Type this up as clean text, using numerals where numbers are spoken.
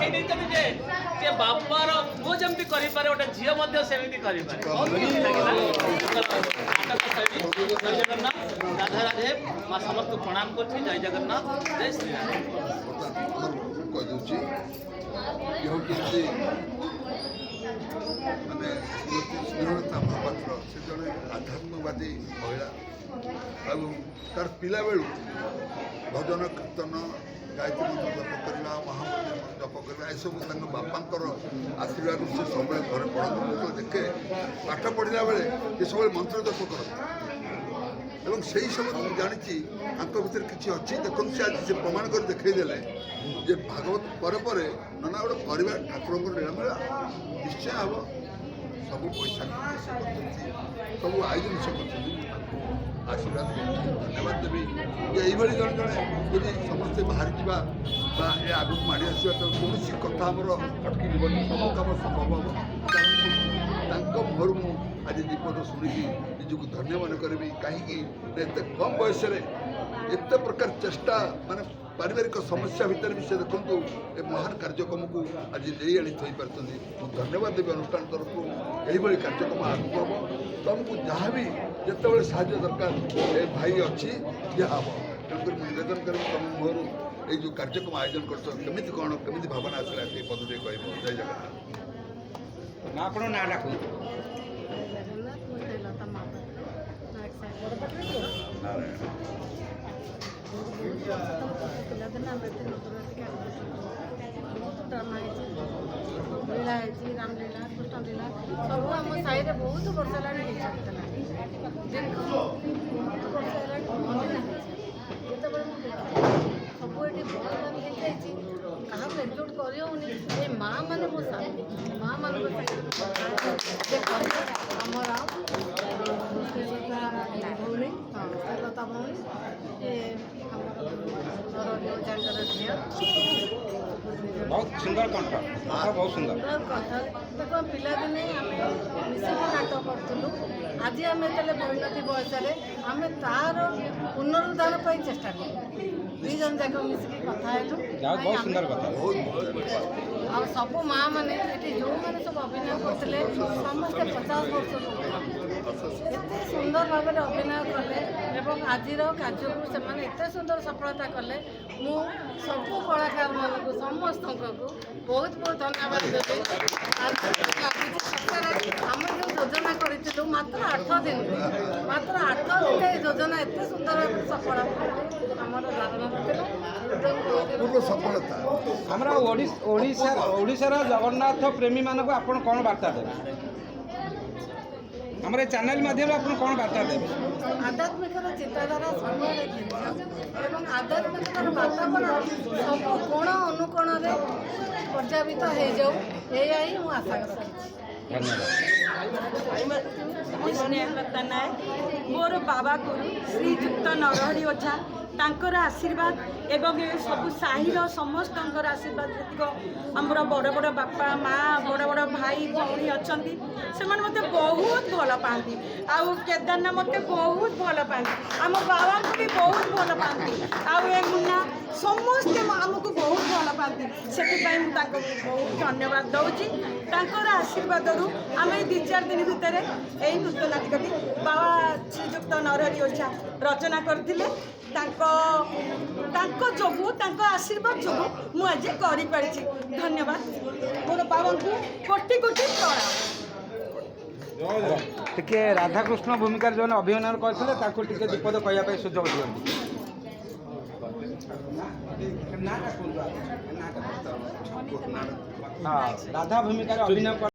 କହିଦେଇଛନ୍ତି ଯେ ବାପାର ପୁଅ ଯେମିତି କରିପାରେ ଗୋଟେ ଝିଅ ମଧ୍ୟ ସେମିତି କରିପାରେ। ବହୁତ ଖୁସି ଲାଗିଲା। ଜୟ ଜଗନ୍ନାଥ, ରାଧେ ରାଧେ। ମା ସମସ୍ତଙ୍କୁ ପ୍ରଣାମ କରୁଛି। ଜୟ ଜଗନ୍ନାଥ, ଜୟ ଶ୍ରୀରାମ। କହିଦେଉଛି ମାନେ ସ୍ନେହଲତା ମହାପାତ୍ର ସେ ଜଣେ ଆଧ୍ୟାତ୍ମବାଦୀ ମହିଳା ଏବଂ ତାର ପିଲାବେଳୁ ଭଜନ କୀର୍ତ୍ତନ ଗାୟତ୍ରୀ ମନ୍ତ୍ର ଜପ କରିବା ମହାମନ୍ତ୍ର ଜପ କରିବା ଏସବୁ ତାଙ୍କ ବାପାଙ୍କର ଆଶୀର୍ବାଦରୁ ସେ ସବୁବେଳେ ଘରେ ପଢ଼ନ୍ତି। ମୁଁ ଦେଖେ ପାଠ ପଢ଼ିଲା ବେଳେ ସେ ସବୁବେଳେ ମନ୍ତ୍ର ଜପ କରନ୍ତି ଏବଂ ସେହି ସବୁ ମୁଁ ଜାଣିଛି ତାଙ୍କ ଭିତରେ କିଛି ଅଛି। ଦେଖନ୍ତୁ ସେ ଆଜି ସେ ପ୍ରମାଣ କରି ଦେଖାଇଦେଲେ ଯେ ଭାଗବତ ପରେ ପରେ ନନା ଗୋଟେ ପରିବାର ଠାକୁରଙ୍କର ନୀଳମେଳା ନିଶ୍ଚୟ ହେବ। ସବୁ ପଇସା ସବୁ ଆୟୋଜନ ସେ କରୁଛନ୍ତି। ଆଶୀର୍ବାଦ ଧନ୍ୟବାଦ ଦେବି ଯେ ଏଇଭଳି ଜଣେ ଜଣେ ଯଦି ସମସ୍ତେ ବାହାରିଯିବା ବା ଏ ଆଗକୁ ମାଡ଼ି ଆସିବା ତ କୌଣସି କଥା ଆମର ଅଟକି ଯିବନି, ସବୁ କାମ ସମ୍ଭବ ହେବ। ତାଙ୍କ ମୁହଁରୁ ମୁଁ ଆଜି ଦୀପଦ ଶୁଣିକି ନିଜକୁ ଧନ୍ୟ ମନେ କରିବି। କାହିଁକି ଏତେ କମ୍ ବୟସରେ ଏତେ ପ୍ରକାର ଚେଷ୍ଟା ମାନେ ପାରିବାରିକ ସମସ୍ୟା ଭିତରେ ବି ସେ ଦେଖନ୍ତୁ ଏ ମହାନ କାର୍ଯ୍ୟକ୍ରମକୁ ଆଜି ନେଇ ଆଣି ଥୋଇପାରୁଛନ୍ତି। ମୁଁ ଧନ୍ୟବାଦ ଦେବି ଅନୁଷ୍ଠାନ ତରଫରୁ। ଏହିଭଳି କାର୍ଯ୍ୟକ୍ରମ ଆଗକୁ ହେବ। ତୁମକୁ ଯାହା ବି ଯେତେବେଳେ ସାହାଯ୍ୟ ଦରକାର ଏ ଭାଇ ଅଛି ଦିଆହେବ। ତେଣୁକରି ମୁଁ ନିବେଦନ କରିବି ତୁମ ମୁହଁରୁ ଏଇ ଯେଉଁ କାର୍ଯ୍ୟକ୍ରମ ଆୟୋଜନ କରୁଛ କେମିତି କ'ଣ କେମିତି ଭାବନା ଆସିଲା ସେଇ ପଦଟିଏ କହିବ। ଜୟ ଜଗନ୍ନାଥ। ଆପଣ ନାଁ ଡାକନ୍ତୁ। ପିଲାଦିନ ଆମେ ଏତେ ନଦୂର ଟିକେ ବହୁତ ଡ୍ରାମା ହେଇଛି, ଲୀଳା ହେଇଛି, ରାମଲୀଳା, କୃଷ୍ଣଲୀଳା ସବୁ ଆମ ସାହିରେ ବହୁତ ବର୍ଷ ହେଲାଣି ହେଇସାରିଥିଲା। ଦୀର୍ଘ ବହୁତ ବର୍ଷ ହେଲାଣି ଯେତେବେଳେ ମୁଁ ଦେଖିଲି ସବୁ ଏଠି ବହୁତ ହେଇଯାଇଛି, କାହାକୁ ଏକଜୁଟ କରିହେଉନି। ଏ ମାଆ ମାନେ ମୋ ସାଥି, ମାଆ ମାନଙ୍କ ଦେଖନ୍ତୁ ଆମର ଭଉଣୀ ଶ୍ରୀଲତା ଭଉଣୀ ଏ ବହୁତ ସୁନ୍ଦର କଣ୍ଠ, ବହୁତ ସୁନ୍ଦର କଣ୍ଠ। ଦେଖ ପିଲାଦିନେ ଆମେ ମିଶିକି ନାଟକ କରୁଥିଲୁ। ଆଜି ଆମେ ଯେତେବେଳେ ପରିଣତି ବୟସରେ ଆମେ ତାର ପୁନରୁଦ୍ଧାର ପାଇଁ ଚେଷ୍ଟା କରୁ। ଦୁଇ ଜଣ ଯାକ ମିଶିକି କଥା ହେଲୁ। ବହୁତ ସୁନ୍ଦର କଥା। ଆଉ ସବୁ ମାଆ ମାନେ ଏଠି ଯେଉଁମାନେ ସବୁ ଅଭିନୟ କରୁଥିଲେ ସମସ୍ତେ 50 ବର୍ଷରୁ ଏତେ ସୁନ୍ଦର ଭାବରେ ଅଭିନୟ କଲେ ଏବଂ ଆଜିର କାର୍ଯ୍ୟକୁ ସେମାନେ ଏତେ ସୁନ୍ଦର ସଫଳତା କଲେ। ମୁଁ ସବୁ କଳାକାରମାନଙ୍କୁ ସମସ୍ତଙ୍କୁ ବହୁତ ବହୁତ ଧନ୍ୟବାଦ ଦେବି। ଆମେ ଯେଉଁ ଯୋଜନା କରିଥିଲୁ ମାତ୍ର 8 ଦିନ, ମାତ୍ର 8 ଦିନ ଏ ଯୋଜନା ଏତେ ସୁନ୍ଦର ଭାବରେ ସଫଳ ଆମର ଧାରଣା ଥିଲା। ସଫଳତା ଆମର ଓଡ଼ିଶାର ଜଗନ୍ନାଥ ପ୍ରେମୀ ମାନଙ୍କୁ ଆପଣ କ'ଣ ବାର୍ତ୍ତା ଦେବେ? ଆମର ଏ ଚ୍ୟାନେଲ ମାଧ୍ୟମରେ ଆପଣ କ'ଣ ବାର୍ତ୍ତା ଦେବେ? ଆଧ୍ୟାତ୍ମିକର ଚିନ୍ତାଧାରା ସବୁଆଡ଼େ ଜିନିଷ ଏବଂ ଆଧ୍ୟାତ୍ମିକର ବାତାବରଣ ସବୁ କୋଣ ଅନୁକୋଣରେ ପର୍ଯ୍ୟାବିତ ହେଇଯାଉ, ଏଇଆ ହିଁ ମୁଁ ଆଶା ରଖିଛି। ମୁଁ ସ୍ନେହଲତା ନାୟକ। ମୋର ବାବା ଗୁରୁ ଶ୍ରୀଯୁକ୍ତ ନରହରି ଓଝା ତାଙ୍କର ଆଶୀର୍ବାଦ ଏବଂ ଏ ସବୁ ସାହିର ସମସ୍ତଙ୍କର ଆଶୀର୍ବାଦ ଯେତିକ ଆମର ବଡ଼ ବଡ଼ ବାପା ମା ବଡ଼ ବଡ଼ ଭାଇ ଭଉଣୀ ଅଛନ୍ତି ସେମାନେ ମୋତେ ବହୁତ ଭଲ ପାଆନ୍ତି। ଆଉ କେଦାରନାଥ ମୋତେ ବହୁତ ଭଲ ପାଆନ୍ତି, ଆମ ବାବାଙ୍କୁ ବି ବହୁତ ଭଲ ପାଆନ୍ତି, ଆଉ ଏ ମୁନା ସମସ୍ତେ ଆମକୁ ବହୁତ ଭଲ ପାଆନ୍ତି। ସେଥିପାଇଁ ମୁଁ ତାଙ୍କୁ ବହୁତ ଧନ୍ୟବାଦ ଦେଉଛି। ତାଙ୍କର ଆଶୀର୍ବାଦରୁ ଆମେ ଏଇ 2-4 ଦିନ ଭିତରେ ଏଇ ନୃତ୍ୟ ନାଟିକଟି ବାବା ଶ୍ରୀଯୁକ୍ତ ନରହରି ଓଝା ରଚନା କରିଥିଲେ। ତାଙ୍କ ଯୋଗୁଁ ତାଙ୍କ ଆଶୀର୍ବାଦ ଯୋଗୁଁ ମୁଁ ଆଜି କରିପାରିଛି। ଧନ୍ୟବାଦ। ମୋର ବାବାଙ୍କୁ କୋଟି କୋଟି ପ୍ରଣାମ। ଟିକେ ରାଧାକୃଷ୍ଣ ଭୂମିକାରେ ଯେଉଁମାନେ ଅଭିନୟ କରିଥିଲେ ତାଙ୍କୁ ଟିକେ ଦୀପଦ କହିବା ପାଇଁ ସୁଯୋଗ ଦିଅନ୍ତୁ। ହଁ, ରାଧା ଭୂମିକାରେ ଅଭିନୟ